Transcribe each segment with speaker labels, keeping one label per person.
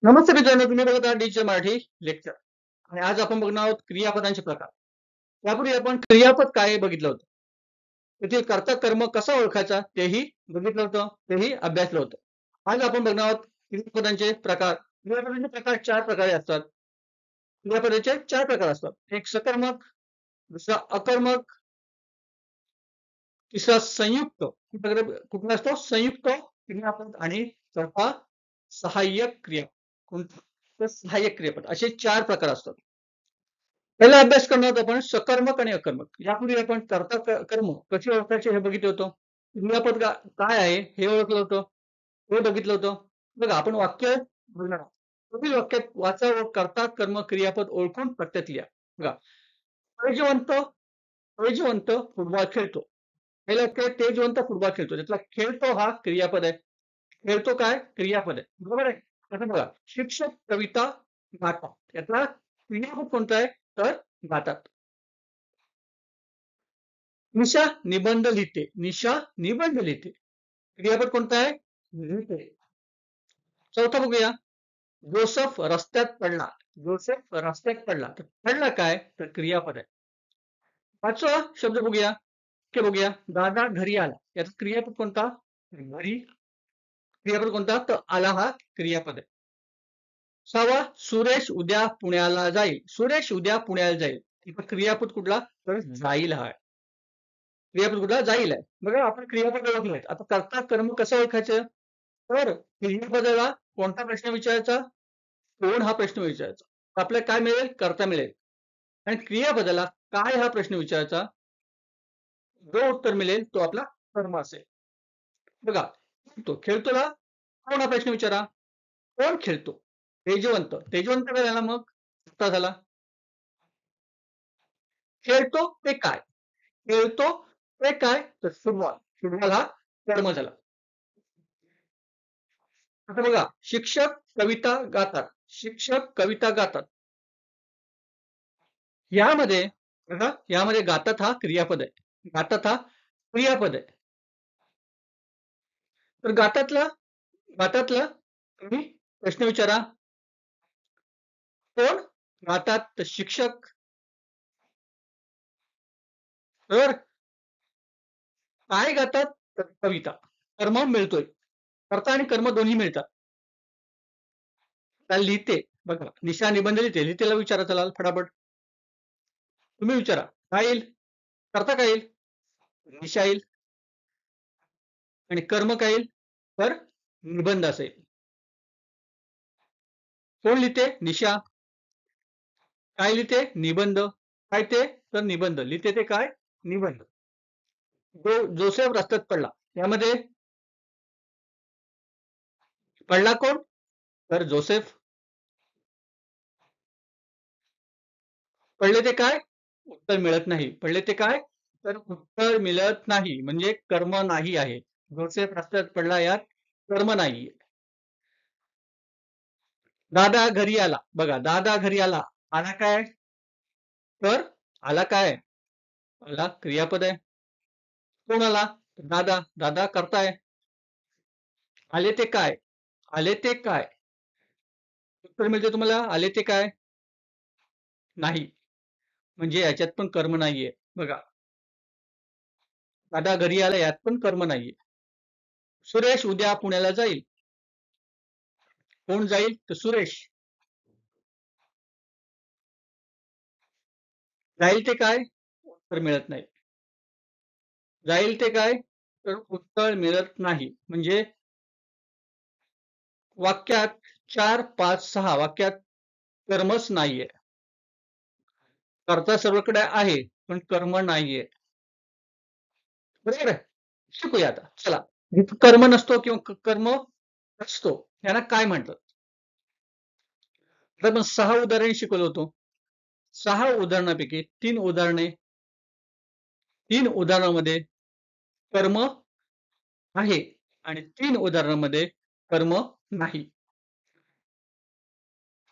Speaker 1: नमस्ते मित्रांनो, तुम्ही बघत आहात डीजे मराठी लेक्चर. आणि आज आपण बघणार आहोत क्रियापदांचे प्रकार. यापूर्वी आपण क्रियापद काय हे बघितलं होतं. त्यातील कर्ता कर्म कसा ओळखायचा तेही बघितलं होतं, तेही अभ्यासलं होतं. आज आपण बघणार आहोत क्रियापदांचे प्रकार. क्रियापदांचे प्रकार चार प्रकारे असतात. क्रियापदाचे चार प्रकार असतात. एक सकर्मक, दुसरा अकर्मक, तिसरा संयुक्त. कुठला असतो? संयुक्त क्रियापद. आणि चौथा सहाय्यक क्रिया. कोणतं? तर सहाय्यक क्रियापद. असे चार प्रकार असतात. पहिला अभ्यास करणार आहोत आपण सकर्मक आणि अकर्मक. यापूर्वी आपण कर्ता कर्म कसे ओळखायचे हे बघितलं होतं. क्रियापद काय आहे हे ओळखलं होतं, हे बघितलं होतं. बघा, आपण वाक्य बघणार आहोत. पुढील वाक्यात वाचा व कर्ता कर्म क्रियापद ओळखून प्रत्ययात लिहा. बघा, तेजवंत तेजवंत फुटबॉल खेळतो. पहिलं वाक्य आहे, तेजवंत फुटबॉल खेळतो. त्यातला खेळतो हा क्रियापद आहे. खेळतो काय? क्रियापद आहे. बरोबर आहे. आता बघा, शिक्षक कविता गातात. यातला क्रियापद कोणता आहे? तर गातात. निशा निबंध लिहिते. निशा निबंध लिहिते. क्रियापद कोणता आहे? लिहिते. चौथा बघूया. जोसेफ रस्त्यात पडला. जोसेफ रस्त्यात पडला. तर पडला काय? तर क्रियापद आहे. पाचवा शब्द बघूया. वाक्य बघूया. दादा घरी आला. याचा क्रियापद कोणता? घरी. क्रियापद कोणता? तर आला हा क्रियापद आहे. सहावा, सुरेश उद्या पुण्याला जाईल. सुरेश उद्या पुण्याला जाईल. इथं क्रियापद कुठला? तर जाईल हा आहे. क्रियापद कुठला? जाईल आहे. बघा, आपण क्रियापद ओळखले. आता कर्ता कर्म कसं ओळखायचं? तर क्रियापदाला कोणता प्रश्न विचारायचा? कोण हा प्रश्न विचारायचा. आपल्याला काय मिळेल? कर्ता मिळेल. आणि क्रियापदाला काय हा प्रश्न विचारायचा? जो उत्तर मिळेल तो आपला कर्म असेल. बघा, तो खेळतोला कोण हा प्रश्न विचारा? कोण खेळतो? तेजवंत. तेजवंत काय झाला मग? कर्ता झाला. खेळतो ते काय? खेळतो ते काय? तर फुटबॉल. फुटबॉल हा कर्म झाला. आता बघा, शिक्षक कविता गातात. शिक्षक कविता गातात. यामध्ये बघा, यामध्ये गातात हा क्रियापद आहे. गातात हा क्रियापद आहे. तर गातातला तुम्ही प्रश्न विचारा. कोण गातात? तर शिक्षक. तर काय गातात? तर कविता. कर्म मिळतोय. कर्ता आणि कर्म दोन्ही मिळतात. त्याला लिहिते. बघा, निशा निबंध लिहिते. लिहितेला विचारा चला फटाफट. तुम्ही विचारा. काय येईल? कर्ता काय येईल? निशा येईल. आणि कर्म काय येईल? तर निबंध असेल. कोण लिहिते? निशा. काय लिहिते? निबंध. काय ते? तर निबंध. लिहिते ते काय? निबंध. जोसेफ रस्त्यात पडला. यामध्ये पडला कोण? तर जोसेफ. पडले ते काय? उत्तर मिळत नाही. पडले ते काय? तर उत्तर मिळत नाही म्हणजे कर्म नाही आहे. जोसेफ रस्त्यात पडला, यात कर्म नाही. दादा घरी आला. बघा, दादा घरी आला. आला काय? तर आला काय? आला क्रियापद आहे. कोण आला? दादा. दादा करताय. आले ते काय? आले ते काय? उत्तर मिळते तुम्हाला. आले ते काय? नाही. म्हणजे याच्यात पण कर्म नाहीये. बघा, दादा घरी आला, यात पण कर्म नाहीये. सुरेश उद्या पुण्याला जाईल. कोण जाईल? तर सुरेश. जाईल ते काय? उत्तर मिळत नाही. जाईल ते काय? तर उत्तर मिळत नाही. म्हणजे वाक्यात 4, 5, 6 वाक्यात कर्मच नाहीये. कर्ता सर्वकडे आहे, पण कर्म नाहीये. बरोबर आहे? शिकूया आता. चला. जिथं कर्म नसतो किंवा कर्म असतो, याला काय म्हणतात? तर आपण 6 उदाहरणे शिकवलो होतो. 6 उदाहरणापैकी 3 उदाहरणामध्ये कर्म आहे आणि 3 उदाहरणामध्ये कर्म नाही.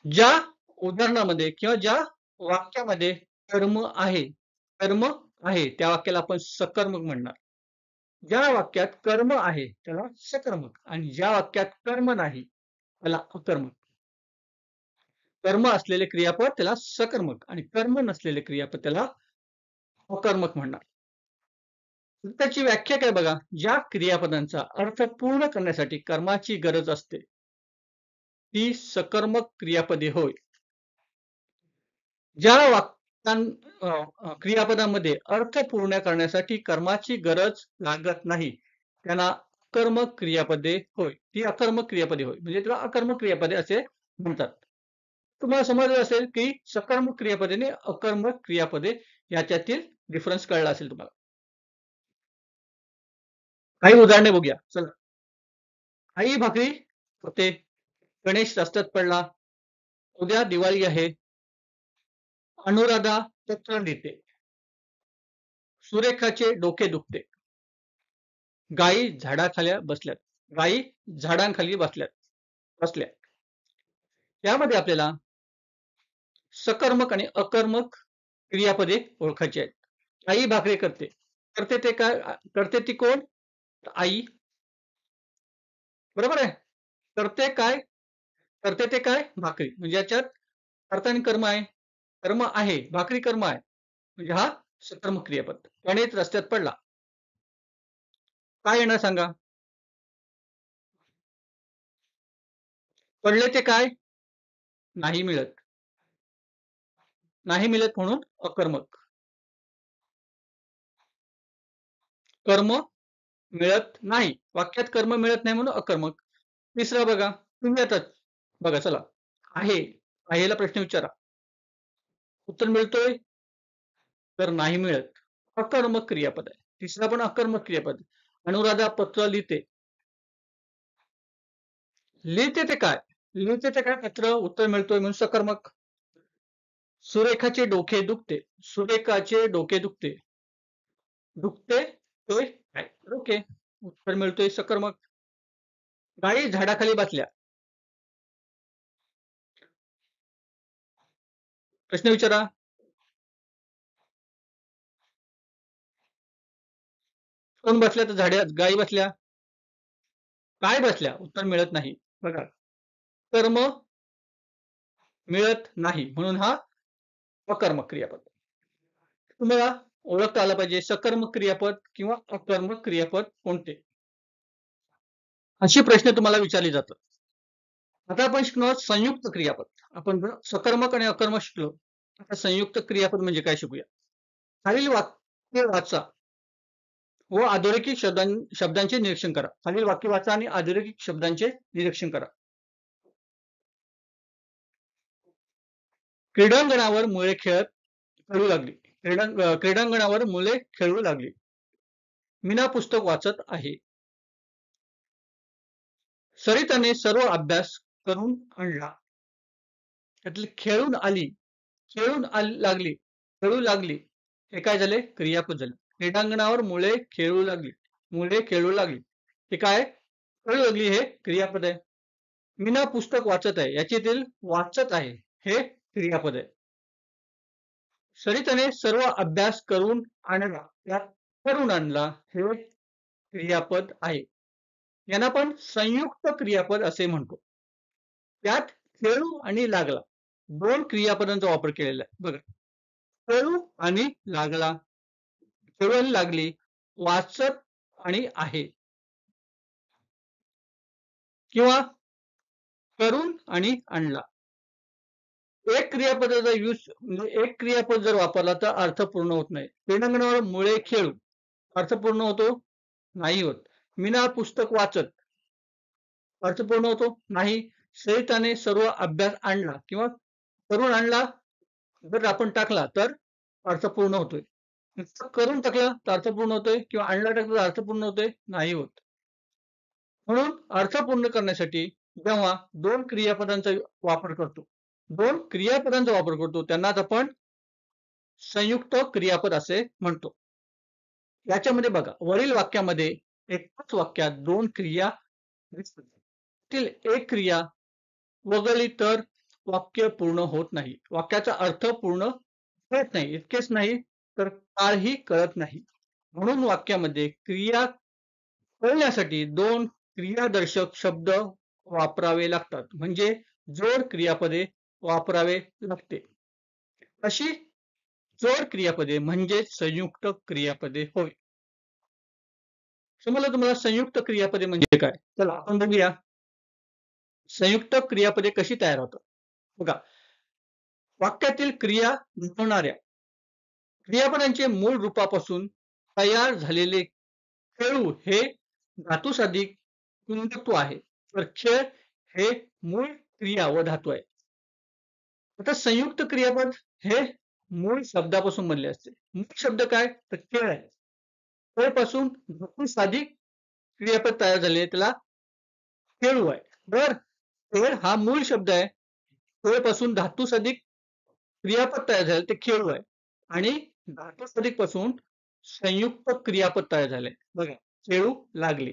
Speaker 1: ज्या उदाहरणामध्ये किंवा ज्या वाक्यामध्ये कर्म आहे, कर्म आहे, त्या वाक्याला आपण सकर्मक म्हणणार. ज्या वाक्यात कर्म आहे त्याला सकर्मक आणि ज्या वाक्यात कर्म नाही त्याला अकर्मक. कर्म असलेले क्रियापद त्याला सकर्मक आणि कर्म नसलेले क्रियापद त्याला अकर्मक म्हणणार. त्याची व्याख्या काय बघा, ज्या क्रियापदांचा अर्थ पूर्ण करण्यासाठी कर्माची गरज असते ती सकर्मक क्रियापदे होय. ज्या क्रियापदामध्ये अर्थ पूर्ण करण्यासाठी कर्माची गरज लागत नाही त्यांना अकर्मक क्रियापदे होय. ती अकर्मक क्रियापदे होय, म्हणजे त्याला अकर्मक क्रियापदे असे म्हणतात. तुम्हाला समजलं असेल की सकर्मक क्रियापदे आणि अकर्मक क्रियापदे याच्यातील डिफरन्स कळला असेल तुम्हाला. काही उदाहरणे बघूया. चला, आई भाकरी होते, गणेश रस्त्यात पडला, उद्या दिवाळी आहे, अनुराधा पत्र लिहिते, सुरेखाचे डोके दुखते, गायी झाडाखाली बसल्यात, गायी झाडांखाली बसल्या. यामध्ये आपल्याला सकर्मक आणि अकर्मक क्रियापदे ओळखायची आहेत. आई भाकरी करते, करते ते काय, करते ती कोण, आई, बरोबर आहे. करते काय, करते ते काय, भाकरी, म्हणजे याच्यात अर्थ आणि कर्म आहे. कर्म आहे, भाकरी कर्म आहे, म्हणजे हा सकर्मक क्रियापद. गणेश रस्त्यात पडला, काय येणार सांगा. पडले ते काय, नाही मिळत, नाही मिळत म्हणून अकर्मक. कर्म मिळत नाही, वाक्यात कर्म मिळत नाही म्हणून अकर्मक. तिसरा बघा, तुम्ही आता बघा, चला, आहे, आहेला प्रश्न विचारा, उत्तर मिळतोय तर नाही मिळत, अकर्मक क्रियापद आहे. तिसरा पण अकर्मक क्रियापद. अनुराधा पत्र लिहिते, लिहिते ते काय, लिहिते ते काय पत्र, उत्तर मिळतोय म्हणून सकर्मक. सुरेखाचे डोके दुखते, सुरेखाचे डोके दुखते, दुखते तोय काय, ओके, उत्तर मिळतोय सकर्मक. गायी झाडाखाली बसल्या, प्रश्न विचारा, कोण बसल्या, तर झाड्यात गायी बसल्या, काय बसल्या, उत्तर मिळत नाही. बघा, कर्म मिळत नाही म्हणून हा अकर्मक क्रियापद. तुम्हाला ओळखता आला पाहिजे सकर्मक क्रियापद किंवा अकर्मक क्रियापद कोणते, अशी प्रश्न तुम्हाला विचारले जातात. आता आपण शिकणार संयुक्त क्रियापद. आपण सकर्मक आणि अकर्मक शिकलो, आता संयुक्त क्रियापद म्हणजे काय शिकूया. खालील वाक्य वाचा व अधोरेखित शब्दांचे निरीक्षण करा. खालील वाक्य वाचा आणि अधोरेखित शब्दांचे निरीक्षण करा. क्रीडांगणावर मुले खेळत खेळू लागली, क्रीडांगणावर मुले खेळू लागली. मीना पुस्तक वाचत आहे. सरिताने सर्व अभ्यास करून आणला. त्यातली खेळून आली, खेळून लागली, खेळू लागली, हे काय झाले, क्रियापद झाले. क्रीडांगणावर मुले खेळू लागली, मुले खेळू लागली, हे काय, खेळू लागली, हे क्रियापद आहे. मीना पुस्तक वाचत आहे, याच्यातील वाचत आहे हे क्रियापद आहे. सरिताने सर्व अभ्यास करून आणला, त्यात करून आणला हे क्रियापद आहे. यांना आपण संयुक्त क्रियापद असे म्हणतो. त्यात खेळू आणि लागला दोन क्रियापदांचा वापर केलेला आहे. बघा, खेळू आणि लागला, खेळू आणि लागली, वाचत आणि आहे, किंवा करून आणि आणला. एक क्रियापदाचा यूज म्हणजे एक क्रियापद जर वापरला तर अर्थ पूर्ण होत नाही. क्रीडांगणावर मुळे खेळू, अर्थ पूर्ण होतो, नाही होत. मीना पुस्तक वाचत, अर्थ पूर्ण होतो, नाही. सरिताने सर्व अभ्यास आणला किंवा करून आणला जर आपण टाकला तर अर्थ पूर्ण होतोय. करून टाकला तर अर्थ पूर्ण होतोय, किंवा आणला टाकला तर अर्थ पूर्ण होतोय, नाही होत. म्हणून अर्थ पूर्ण करण्यासाठी जेव्हा दोन क्रियापदांचा वापर करतो, दोन क्रियापदांचा वापर करतो, त्यांनाच आपण संयुक्त क्रियापद असे म्हणतो. याच्यामध्ये बघा, वरील वाक्यामध्ये एकाच वाक्यात दोन क्रिया एक क्रिया वगळली तर वाक्य पूर्ण होत नाही, वाक्याचा अर्थ पूर्ण कळत नाही. इतकेच नाही तर काळही कळत नाही. म्हणून वाक्यामध्ये क्रिया कळण्यासाठी दोन क्रियादर्शक शब्द वापरावे लागतात, म्हणजे जोड क्रियापदे वापरावे लागते. अशी जोड क्रियापदे म्हणजे संयुक्त क्रियापदे होय. समजलं तुम्हाला संयुक्त क्रियापदे म्हणजे काय? चला आपण बघूया संयुक्त क्रियापदे कशी तयार होतात. बघा वाक्यातील क्रिया दाखवणाऱ्या क्रियापदांचे मूळ रूपापासून तयार झालेले खेळू हे धातुसाधित गुणधत्व आहे. तर खेळ हे मूळ क्रिया व धातू आहे. आता संयुक्त क्रियापद हे मूळ शब्दापासून बनले असते. मूळ शब्द काय? तर खेळ आहे. खेळपासून धातुसाधित क्रियापद तयार झाले त्याला खेळू आहे. बरं खेळ हा मूळ शब्द आहे. खेळपासून धातुसाधित क्रियापद तयार झाले ते खेळू आहे. आणि धातुसाधित पासून संयुक्त क्रियापद तयार झाले. बघा खेळू लागले.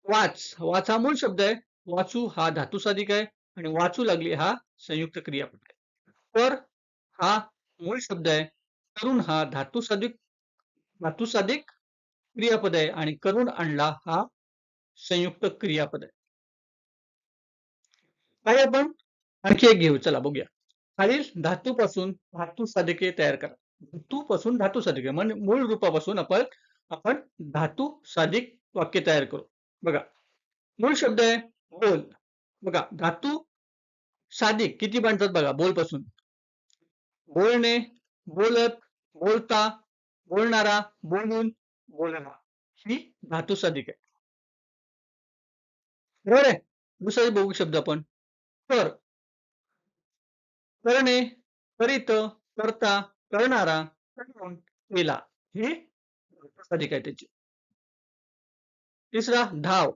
Speaker 1: वाच हा मूळ शब्द आहे. वाचू हा धातुसाधित आहे आणि वाचू लागले हा संयुक्त क्रियापद आहे. कर हा मूळ शब्द आहे. करून हा धातुसाधित क्रियापद आहे आणि करून आणला हा संयुक्त क्रियापद आहे. काही आपण आणखी एक घेऊ चला बघूया. खालील धातूपासून धातुसाधिके तयार करा. धातूपासून धातुसाधिके म्हणजे मूळ रूपापासून आपण धातुसाधिक वाक्य तयार करू. बघा मूळ शब्द आहे बोल. बघा धातू साधिक किती बनतात बघा बोल पासून बोलणे, बोलत, बोलता, बोलणारा, बोलून, बोलणा ही धातुसाधिक आहे. बरोबर आहे. दुसरा बघू शब्द आपण कर करणे, करीत, करता, करणारा, करून, केला ही धातुसाधिक आहे त्याची. तिसरा धाव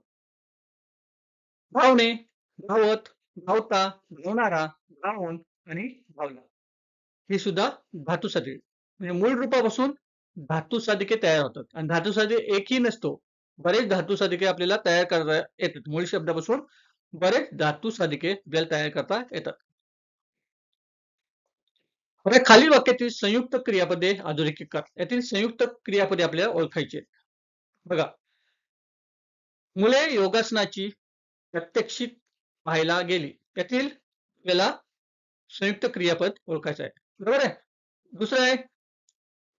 Speaker 1: धावणे, धावत, धावता, धावणारा, धावून आणि धावला ही सुद्धा धातुसाधिक म्हणजे मूळ रूपापासून धातुसाधिके तयार होतात आणि धातुसाधिक एकही नसतो. बरेच धातुसाधिके आपल्याला तयार करता येतात. मूळ शब्दापासून बरेच धातुसाधिके आपल्याला तयार करता येतात. आता खालील वाक्यातील संयुक्त क्रियापदे अधोरेखित करा. यातील संयुक्त क्रियापदे आपल्याला ओळखायची आहेत. बघा मुले योगासनाची प्रात्यक्षिक पाहायला गेली. यातील आपल्याला संयुक्त क्रियापद ओळखायचं आहे. बरोबर आहे. दुसरं आहे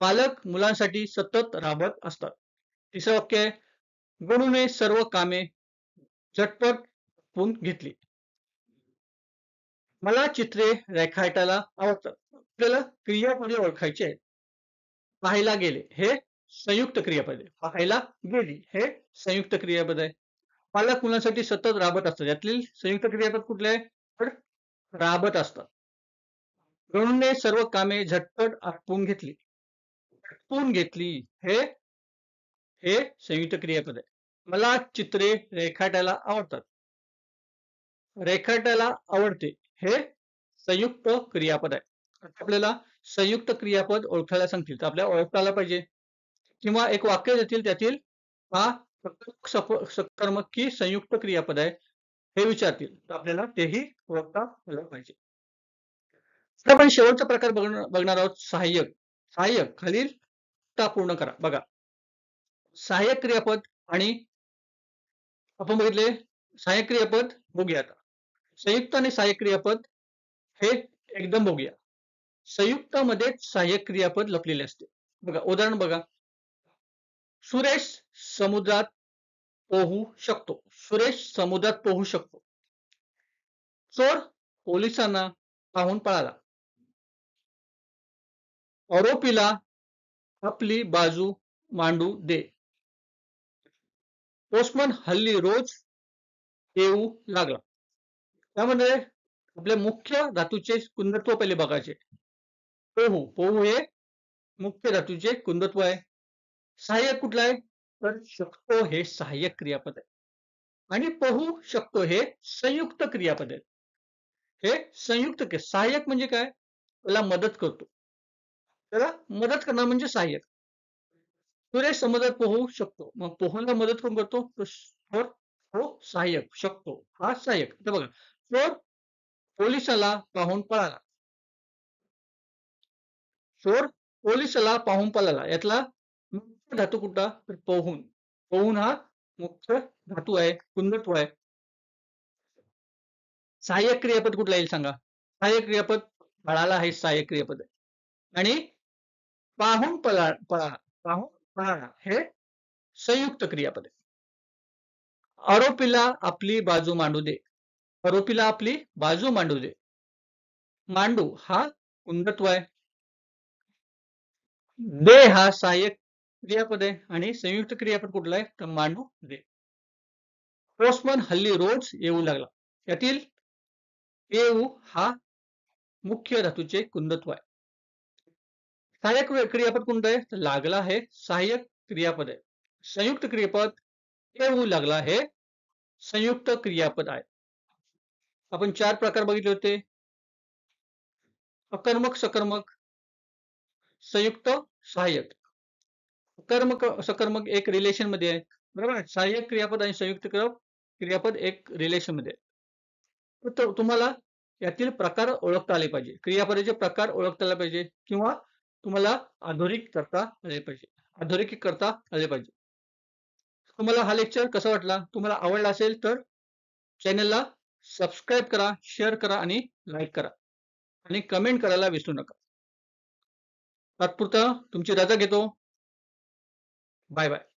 Speaker 1: पालक मुलांसाठी सतत राबत असतात. तिसरं वाक्य आहे गणूने सर्व कामे झटपट करून घेतली. मला चित्रे रेखाटायला आवडतात. आपल्याला क्रियापदे ओळखायची आहेत. पाहायला गेले हे संयुक्त क्रियापद आहे. पाहायला गेली हे संयुक्त क्रियापद आहे. पालक मुलांसाठी सतत राबत असतात. यातील संयुक्त क्रियापद कुठले आहे? तर राबत असतात. गणूने सर्व कामे झटपट आटपून घेतली. आटपून घेतली हे संयुक्त क्रियापद आहे. मला चित्रे रेखाटायला आवडतात. रेखाटायला आवडते हे संयुक्त क्रियापद आहे. आपल्याला संयुक्त क्रियापद ओळखायला सांगतील तर आपल्याला ओळखता आला पाहिजे किंवा एक वाक्य देतील त्यातील हा सकर्मक की संयुक्त क्रियापद आहे हे विचारतील तर आपल्याला तेही ओळखता आलं पाहिजे. तर आपण शेवटचा प्रकार बघणार आहोत सहाय्यक. सहाय्यक खालील पूर्ण करा. बघा सहाय्यक क्रियापद आणि आपण बघितले सहाय्यक क्रियापद बघूया आता. संयुक्त आणि सहाय्यक क्रियापद हे एकदम बघूया. संयुक्त मध्ये सहाय्यक क्रियापद लपलेले असते. बघा उदाहरण बघा सुरेश समुद्रात पोहू शकतो. सुरेश समुद्रात पोहू शकतो. चोर पोलिसांना पाहून पळाला. आरोपीला आपली बाजू मांडू दे. पोस्टमन हल्ली रोज येऊ लागला. त्यामध्ये आपले मुख्य धातूचे कुंदत्व पहिले बघायचे. पोहू हे मुख्य धातूचे कुंदत्व आहे. सहाय्यक कुठला आहे तर शकतो हे सहाय्यक क्रियापद आहे आणि पोहू शकतो हे संयुक्त क्रियापद आहे. हे संयुक्त सहाय्यक म्हणजे काय त्याला मदत करतो. त्याला मदत करणार म्हणजे सहाय्यक. सुरेश समुद्रात पोहू शकतो. मग पोहायला मदत कोण करतो तर हो सहाय्यक शकतो हा सहाय्यक. तर बघा चोर पोलिसाला पाहून पळाला. चोर पोलिसाला पाहून पळाला यातला मुख्य धातू कुठला तर पोहून. पोहून हा मुख्य धातू आहे कुंदत्व आहे. सहाय्यक क्रियापद कुठला येईल सांगा. सहाय्यक क्रियापद फळाला हे सहाय्यक क्रियापद आहे आणि पाहून पाहून पळाला हे संयुक्त क्रियापद आहे. आरोपीला आपली बाजू मांडू दे. आरोपीला आपली बाजू मांडू दे. मांडू हा कुंदत्व आहे. दे हा सहाय्यक क्रियापद आहे आणि संयुक्त क्रियापद कुठला आहे तर मांडू दे. पोस्टमन हल्ली रोज येऊ लागला. यातील येऊ हा मुख्य धातूचे कुंदत्व आहे. सहाय्यक क्रियापद कोणतं आहे तर लागला हे सहाय्यक क्रियापद आहे. संयुक्त क्रियापद येऊ लागला हे संयुक्त क्रियापद आहे. आपण 4 प्रकार बघितले होते. अकर्मक, सकर्मक, संयुक्त, सहाय्यक. कर्मक सकर्मक एक रिलेशन मध्ये आहे. बरोबर आहे. सहाय्यक क्रियापद आणि संयुक्त क्रियापद एक रिलेशन मध्ये आहे. तर तुम्हाला यातील प्रकार ओळखता आले पाहिजे. क्रियापदाचे प्रकार ओळखता आले पाहिजे किंवा तुम्हाला अधोरेखित करता आले पाहिजे. अधोरेखित करता आले पाहिजे. तुम्हाला हा लेक्चर कसा वाटला? तुम्हाला आवडला असेल तर चॅनलला सबस्क्राईब करा, शेअर करा आणि लाईक करा आणि कमेंट करायला विसरू नका. तात्पुरता तुमची रजा घेतो. Bye bye.